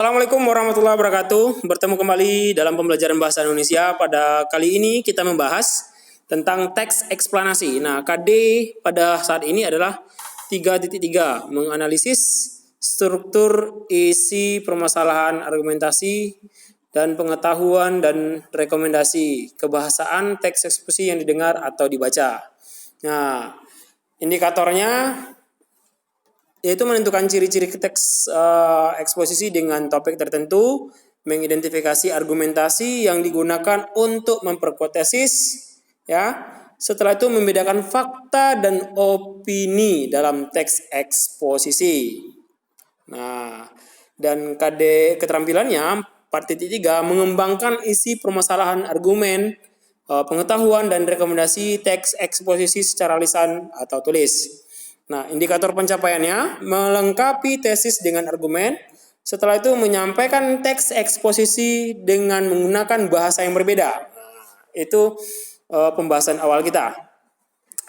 Assalamualaikum warahmatullahi wabarakatuh. Bertemu kembali dalam pembelajaran bahasa Indonesia. Pada kali ini kita membahas tentang teks eksplanasi. Nah, KD pada saat ini adalah 3.3, menganalisis struktur isi permasalahan argumentasi dan pengetahuan dan rekomendasi kebahasaan teks ekspresi yang didengar atau dibaca. Nah, indikatornya yaitu menentukan ciri-ciri teks eksposisi dengan topik tertentu, mengidentifikasi argumentasi yang digunakan untuk memperkuat tesis, ya. Setelah itu membedakan fakta dan opini dalam teks eksposisi. Nah, dan KD keterampilannya part 3 mengembangkan isi permasalahan argumen, pengetahuan dan rekomendasi teks eksposisi secara lisan atau tulis. Nah, indikator pencapaiannya melengkapi tesis dengan argumen. Setelah itu menyampaikan teks eksposisi dengan menggunakan bahasa yang berbeda. Nah, itu pembahasan awal kita.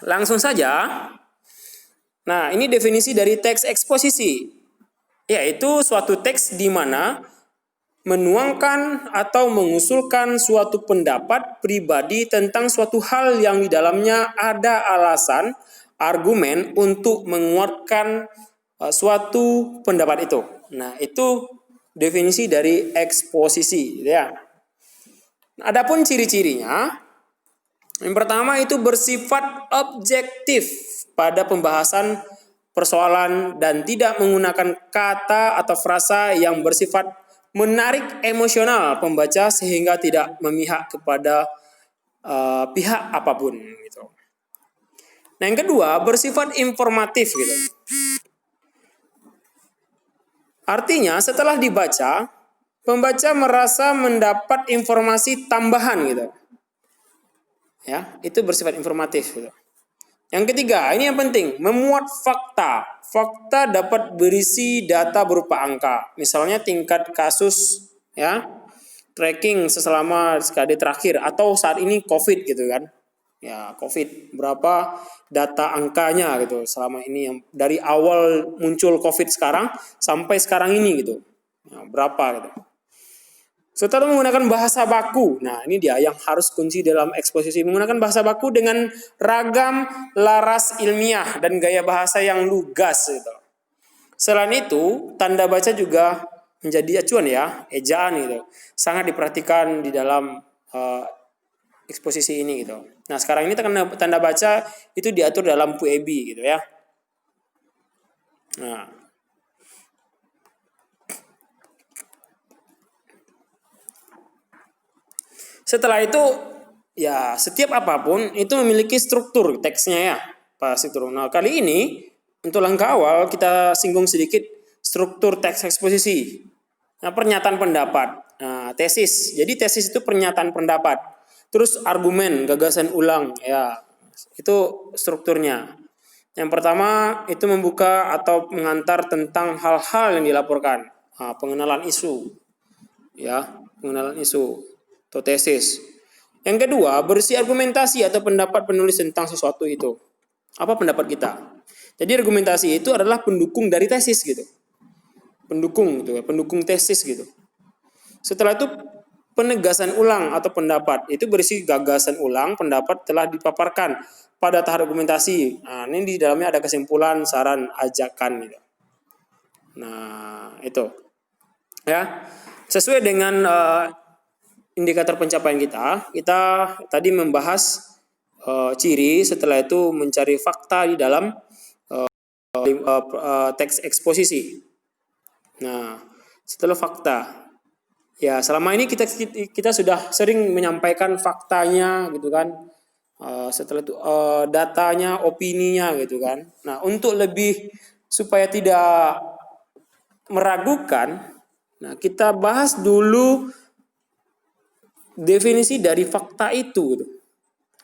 Langsung saja. Nah, ini definisi dari teks eksposisi, yaitu suatu teks di mana menuangkan atau mengusulkan suatu pendapat pribadi tentang suatu hal yang di dalamnya ada alasan argumen untuk menguatkan suatu pendapat itu. Nah, itu definisi dari eksposisi, ya. Adapun ciri-cirinya, yang pertama itu bersifat objektif pada pembahasan persoalan dan tidak menggunakan kata atau frasa yang bersifat menarik emosional pembaca sehingga tidak memihak kepada pihak apapun gitu. Nah, yang kedua bersifat informatif gitu. Artinya setelah dibaca, pembaca merasa mendapat informasi tambahan gitu. Ya, itu bersifat informatif gitu. Yang ketiga, ini yang penting, memuat fakta. Fakta dapat berisi data berupa angka. Misalnya tingkat kasus, ya, tracking selama sekali terakhir atau saat ini COVID gitu kan. Ya, COVID, berapa data angkanya gitu selama ini yang dari awal muncul COVID sekarang sampai sekarang ini gitu. Nah, berapa gitu. Setelah menggunakan bahasa baku, nah ini dia yang harus kunci dalam eksposisi, menggunakan bahasa baku dengan ragam laras ilmiah dan gaya bahasa yang lugas gitu. Selain itu, tanda baca juga menjadi acuan ya, ejaan gitu. Sangat diperhatikan di dalam eksposisi ini gitu. Nah, sekarang ini tanda baca itu diatur dalam PUEB gitu ya. Nah, setelah itu ya setiap apapun itu memiliki struktur teksnya ya, Pak struktur. Nah, kali ini untuk langkah awal kita singgung sedikit struktur teks eksposisi. Nah, pernyataan pendapat, nah, tesis. Jadi tesis itu pernyataan pendapat. Terus argumen, gagasan ulang, ya itu strukturnya. Yang pertama itu membuka atau mengantar tentang hal-hal yang dilaporkan, nah, pengenalan isu, ya pengenalan isu atau tesis. Yang kedua berisi argumentasi atau pendapat penulis tentang sesuatu itu. Apa pendapat kita? Jadi argumentasi itu adalah pendukung dari tesis gitu, pendukung gitu ya, pendukung tesis gitu. Setelah itu penegasan ulang atau pendapat itu berisi gagasan ulang, pendapat telah dipaparkan pada tahap argumentasi. Nah, ini di dalamnya ada kesimpulan, saran, ajakan gitu. Nah, itu. Ya. Sesuai dengan indikator pencapaian kita tadi membahas ciri, setelah itu mencari fakta di dalam teks eksposisi. Nah, setelah fakta, ya, selama ini kita sudah sering menyampaikan faktanya gitu kan. Setelah itu datanya, opininya gitu kan. Nah, untuk lebih supaya tidak meragukan, nah kita bahas dulu definisi dari fakta itu gitu.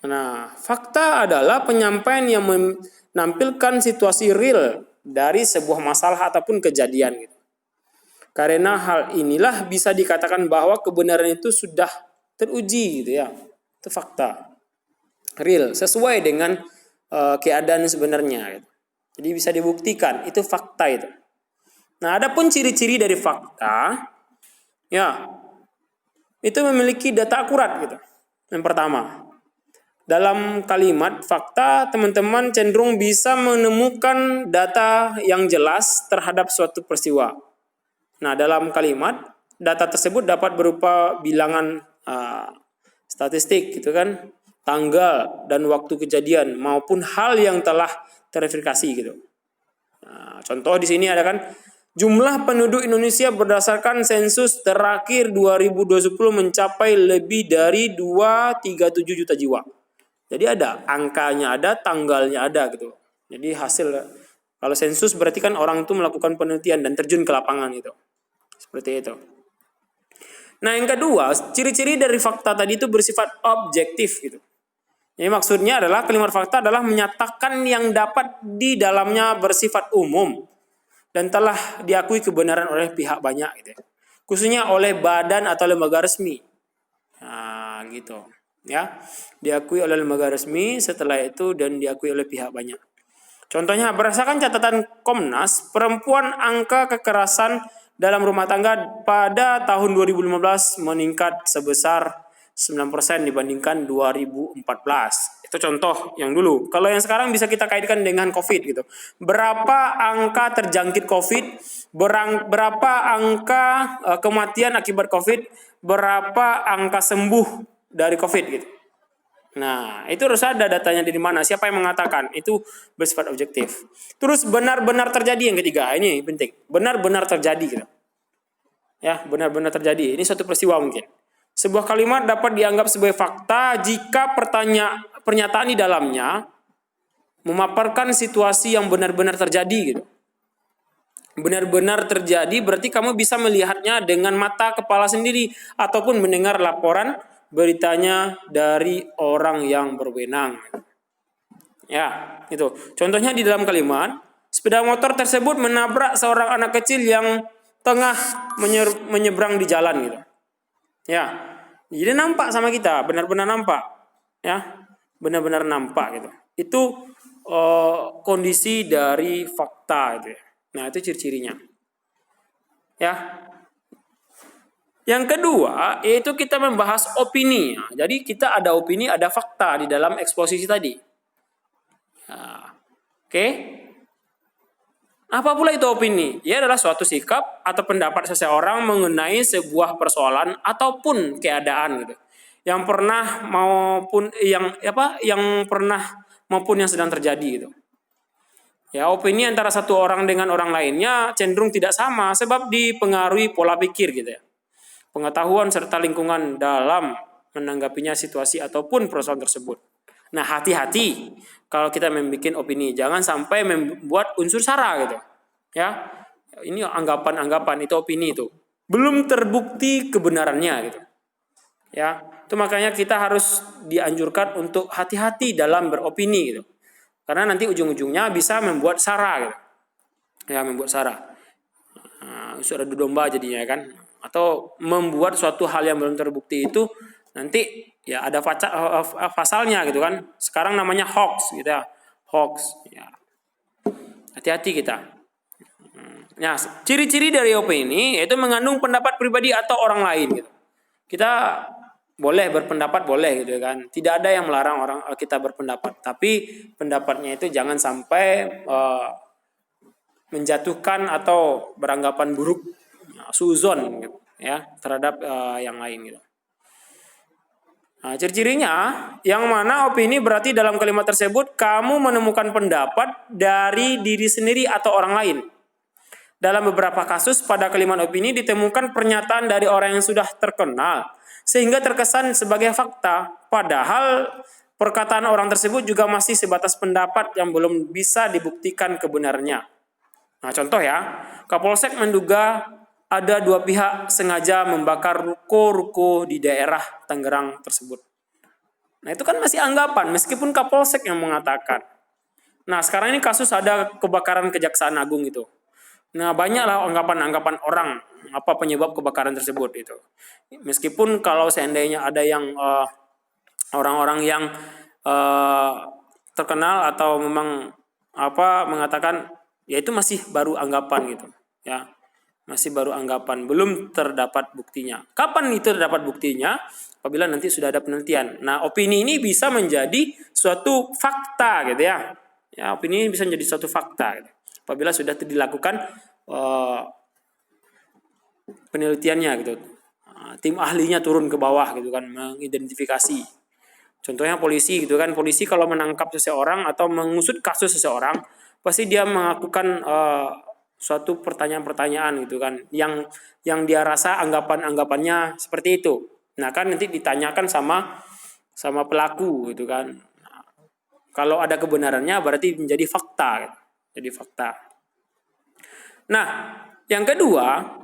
Nah, fakta adalah penyampaian yang menampilkan situasi real dari sebuah masalah ataupun kejadian gitu. Karena hal inilah bisa dikatakan bahwa kebenaran itu sudah teruji gitu ya. Itu fakta. Real, sesuai dengan keadaan sebenarnya gitu. Jadi bisa dibuktikan, itu fakta itu. Nah, adapun ciri-ciri dari fakta, Ya, itu memiliki data akurat gitu. Yang pertama, dalam kalimat fakta, teman-teman cenderung bisa menemukan data yang jelas terhadap suatu peristiwa. Nah, dalam kalimat, data tersebut dapat berupa bilangan statistik gitu kan, tanggal dan waktu kejadian maupun hal yang telah terverifikasi gitu. Nah, contoh di sini ada kan, jumlah penduduk Indonesia berdasarkan sensus terakhir 2020 mencapai lebih dari 237 juta jiwa. Jadi ada angkanya, ada tanggalnya, ada gitu. Jadi hasil kalau sensus berarti kan orang itu melakukan penelitian dan terjun ke lapangan itu. Seperti itu. Nah, yang kedua, ciri-ciri dari fakta tadi itu bersifat objektif gitu. Jadi maksudnya adalah kalimat fakta adalah menyatakan yang dapat di dalamnya bersifat umum dan telah diakui kebenaran oleh pihak banyak gitu. Khususnya oleh badan atau lembaga resmi. Nah, gitu. Ya, diakui oleh lembaga resmi, setelah itu dan diakui oleh pihak banyak. Contohnya, berdasarkan catatan Komnas, perempuan angka kekerasan dalam rumah tangga pada tahun 2015 meningkat sebesar 9% dibandingkan 2014. Itu contoh yang dulu. Kalau yang sekarang bisa kita kaitkan dengan COVID gitu. Berapa angka terjangkit COVID, berapa angka kematian akibat COVID, berapa angka sembuh dari COVID gitu. Nah, itu harus ada datanya dari mana, siapa yang mengatakan, itu bersifat objektif. Terus benar-benar terjadi yang ketiga, ini penting. Benar-benar terjadi gitu. Ya, benar-benar terjadi. Ini suatu peristiwa mungkin. Sebuah kalimat dapat dianggap sebagai fakta jika pernyataan di dalamnya memaparkan situasi yang benar-benar terjadi gitu. Benar-benar terjadi berarti kamu bisa melihatnya dengan mata kepala sendiri ataupun mendengar laporan beritanya dari orang yang berwenang. Ya, itu. Contohnya di dalam kalimat, sepeda motor tersebut menabrak seorang anak kecil yang tengah menyeberang di jalan gitu. Ya. Jadi nampak sama kita, benar-benar nampak. Ya. Benar-benar nampak gitu. Itu kondisi dari fakta gitu ya. Nah, itu ciri-cirinya. Ya. Yang kedua, yaitu kita membahas opini. Jadi kita ada opini, ada fakta di dalam eksposisi tadi. Nah, oke. Apa pula itu opini? Ia adalah suatu sikap atau pendapat seseorang mengenai sebuah persoalan ataupun keadaan gitu. Yang pernah maupun yang sedang terjadi gitu. Ya, opini antara satu orang dengan orang lainnya cenderung tidak sama sebab dipengaruhi pola pikir gitu ya. Pengetahuan serta lingkungan dalam menanggapinya situasi ataupun persoalan tersebut. Nah, hati-hati kalau kita membuat opini, jangan sampai membuat unsur sara gitu. Ya. Ini anggapan-anggapan, itu opini itu. Belum terbukti kebenarannya gitu. Ya. Itu makanya kita harus dianjurkan untuk hati-hati dalam beropini gitu. Karena nanti ujung-ujungnya bisa membuat sara gitu. Ya, membuat sara. Nah, sudah adu domba jadinya kan. Atau membuat suatu hal yang belum terbukti itu nanti ya ada pasalnya gitu kan. Sekarang namanya hoax gitu ya. Hoax ya. Hati-hati kita. Nah, ciri-ciri dari opini yaitu mengandung pendapat pribadi atau orang lain gitu. Kita boleh berpendapat, boleh gitu kan. Tidak ada yang melarang orang kita berpendapat, tapi pendapatnya itu jangan sampai menjatuhkan atau beranggapan buruk, suzon gitu, ya terhadap yang lain gitu. Nah, ciri-cirinya yang mana opini berarti dalam kalimat tersebut kamu menemukan pendapat dari diri sendiri atau orang lain. Dalam beberapa kasus pada kalimat opini ditemukan pernyataan dari orang yang sudah terkenal sehingga terkesan sebagai fakta, padahal perkataan orang tersebut juga masih sebatas pendapat yang belum bisa dibuktikan kebenarannya. Nah, contoh ya, Kapolsek menduga ada dua pihak sengaja membakar ruko-ruko di daerah Tangerang tersebut. Nah, itu kan masih anggapan, meskipun Kapolsek yang mengatakan. Nah, sekarang ini kasus ada kebakaran Kejaksaan Agung itu. Nah, banyaklah anggapan-anggapan orang apa penyebab kebakaran tersebut itu. Meskipun kalau seandainya ada yang orang-orang yang terkenal atau memang mengatakan ya itu masih baru anggapan gitu ya. Masih baru anggapan, belum terdapat buktinya. Kapan itu terdapat buktinya? Apabila nanti sudah ada penelitian. Nah, opini ini bisa menjadi suatu fakta gitu ya. Ya, opini ini bisa menjadi suatu fakta gitu. Apabila sudah dilakukan penelitiannya gitu. Tim ahlinya turun ke bawah gitu kan, mengidentifikasi. Contohnya polisi gitu kan, polisi kalau menangkap seseorang atau mengusut kasus seseorang, pasti dia melakukan suatu pertanyaan-pertanyaan gitu kan, yang dia rasa anggapannya seperti itu. Nah kan nanti ditanyakan sama pelaku gitu kan. Nah, kalau ada kebenarannya berarti menjadi fakta, gitu. Jadi fakta. Nah yang kedua,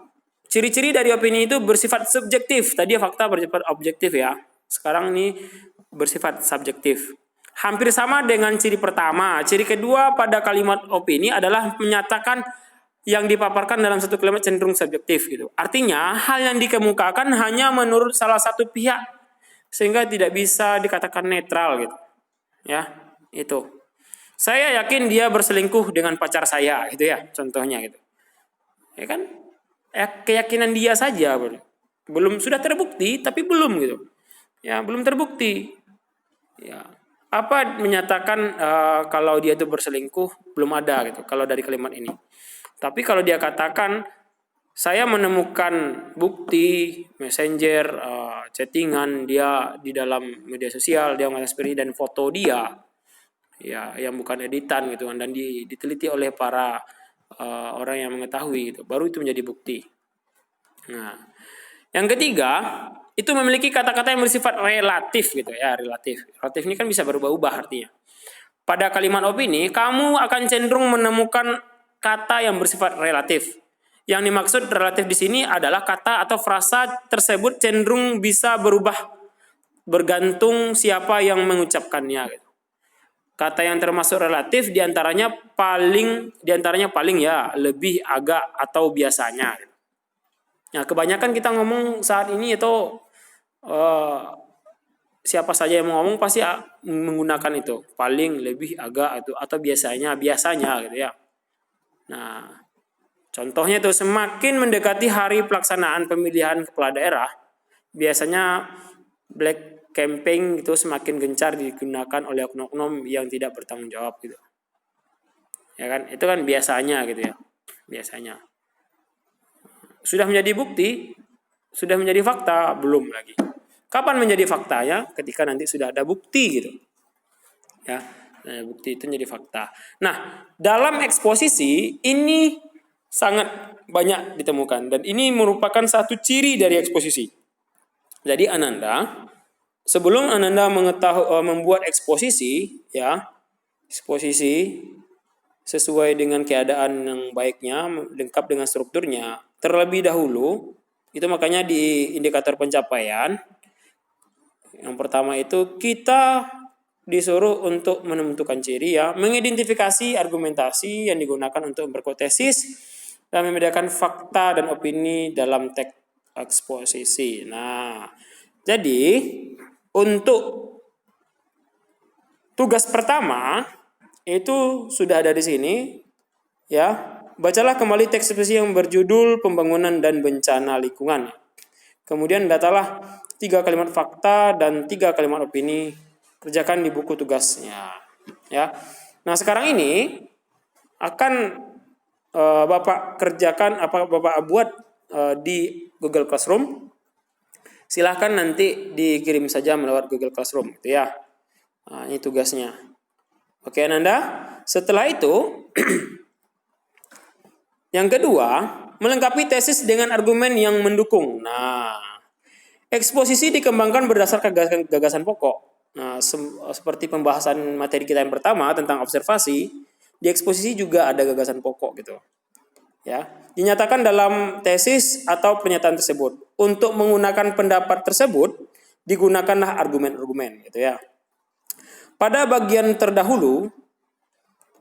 ciri-ciri dari opini itu bersifat subjektif. Tadi fakta bersifat objektif ya. Sekarang ini bersifat subjektif. Hampir sama dengan ciri pertama. Ciri kedua pada kalimat opini adalah menyatakan yang dipaparkan dalam satu kalimat cenderung subjektif gitu. Artinya hal yang dikemukakan hanya menurut salah satu pihak sehingga tidak bisa dikatakan netral gitu. Ya, itu. Saya yakin dia berselingkuh dengan pacar saya gitu ya, contohnya gitu. Ya kan? Keyakinan dia saja belum sudah terbukti tapi belum gitu. Ya, belum terbukti. Ya. Apa menyatakan kalau dia itu berselingkuh belum ada gitu kalau dari kalimat ini. Tapi kalau dia katakan saya menemukan bukti messenger, chattingan dia di dalam media sosial, dia nge-spiri dan foto dia, ya yang bukan editan gitu kan, dan diteliti oleh para orang yang mengetahui gitu, baru itu menjadi bukti. Nah, yang ketiga itu memiliki kata-kata yang bersifat relatif gitu ya, relatif. Relatif ini kan bisa berubah-ubah artinya. Pada kalimat opini, kamu akan cenderung menemukan kata yang bersifat relatif. Yang dimaksud relatif di sini adalah kata atau frasa tersebut cenderung bisa berubah bergantung siapa yang mengucapkannya. Kata yang termasuk relatif diantaranya paling ya lebih, agak, atau biasanya. Nah kebanyakan kita ngomong saat ini itu siapa saja yang mau ngomong pasti menggunakan itu paling, lebih, agak, atau biasanya gitu ya. Nah, contohnya itu semakin mendekati hari pelaksanaan pemilihan kepala daerah, biasanya black campaign itu semakin gencar digunakan oleh oknum-oknum yang tidak bertanggung jawab gitu. Ya kan? Itu kan biasanya gitu ya. Biasanya. Sudah menjadi bukti, sudah menjadi fakta, belum lagi. Kapan menjadi faktanya? Ketika nanti sudah ada bukti gitu. Ya. Nah, bukti itu menjadi fakta. Nah, dalam eksposisi ini sangat banyak ditemukan dan ini merupakan satu ciri dari eksposisi. Jadi Ananda, sebelum Ananda membuat eksposisi, ya, eksposisi sesuai dengan keadaan yang baiknya, lengkap dengan strukturnya, terlebih dahulu, itu makanya di indikator pencapaian, yang pertama itu kita disuruh untuk menentukan ciri ya, mengidentifikasi argumentasi yang digunakan untuk berkotesis dan membedakan fakta dan opini dalam teks eksposisi. Nah, jadi untuk tugas pertama itu sudah ada di sini ya. Bacalah kembali teks eksposisi yang berjudul Pembangunan dan Bencana Lingkungan. Kemudian datalah 3 kalimat fakta dan 3 kalimat opini. Kerjakan di buku tugasnya, ya. Nah sekarang ini akan Bapak kerjakan Bapak buat di Google Classroom. Silahkan nanti dikirim saja melewat Google Classroom, gitu ya. Nah, ini tugasnya. Oke Ananda. Setelah itu, yang kedua, melengkapi tesis dengan argumen yang mendukung. Nah, eksposisi dikembangkan berdasarkan gagasan pokok. Nah, seperti pembahasan materi kita yang pertama tentang observasi, di eksposisi juga ada gagasan pokok gitu. Ya, dinyatakan dalam tesis atau pernyataan tersebut. Untuk menggunakan pendapat tersebut, digunakanlah argumen-argumen gitu ya. Pada bagian terdahulu,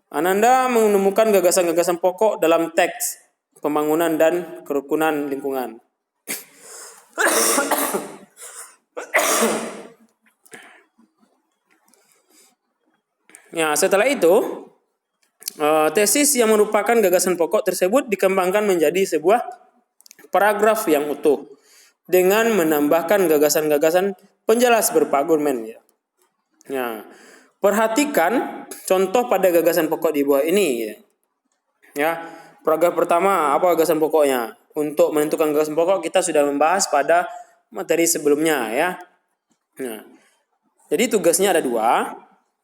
Ananda menemukan gagasan-gagasan pokok dalam teks pembangunan dan kerukunan lingkungan. Ya, setelah itu tesis yang merupakan gagasan pokok tersebut dikembangkan menjadi sebuah paragraf yang utuh dengan menambahkan gagasan-gagasan penjelas berupa argumen ya. Nah, perhatikan contoh pada gagasan pokok di bawah ini ya. Ya, paragraf pertama apa gagasan pokoknya? Untuk menentukan gagasan pokok kita sudah membahas pada materi sebelumnya ya. Nah, jadi tugasnya ada dua,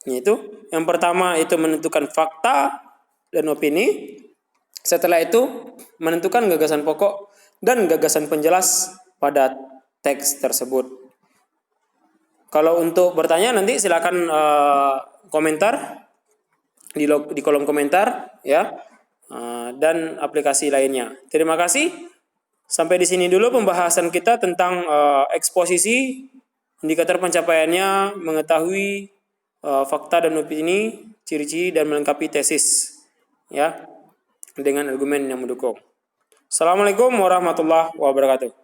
yaitu yang pertama itu menentukan fakta dan opini. Setelah itu menentukan gagasan pokok dan gagasan penjelas pada teks tersebut. Kalau untuk bertanya nanti silakan komentar di kolom komentar ya, dan aplikasi lainnya. Terima kasih. Sampai di sini dulu pembahasan kita tentang eksposisi, indikator pencapaiannya, mengetahui fakta dan opini, ciri-ciri dan melengkapi tesis ya dengan argumen yang mendukung. Assalamualaikum warahmatullahi wabarakatuh.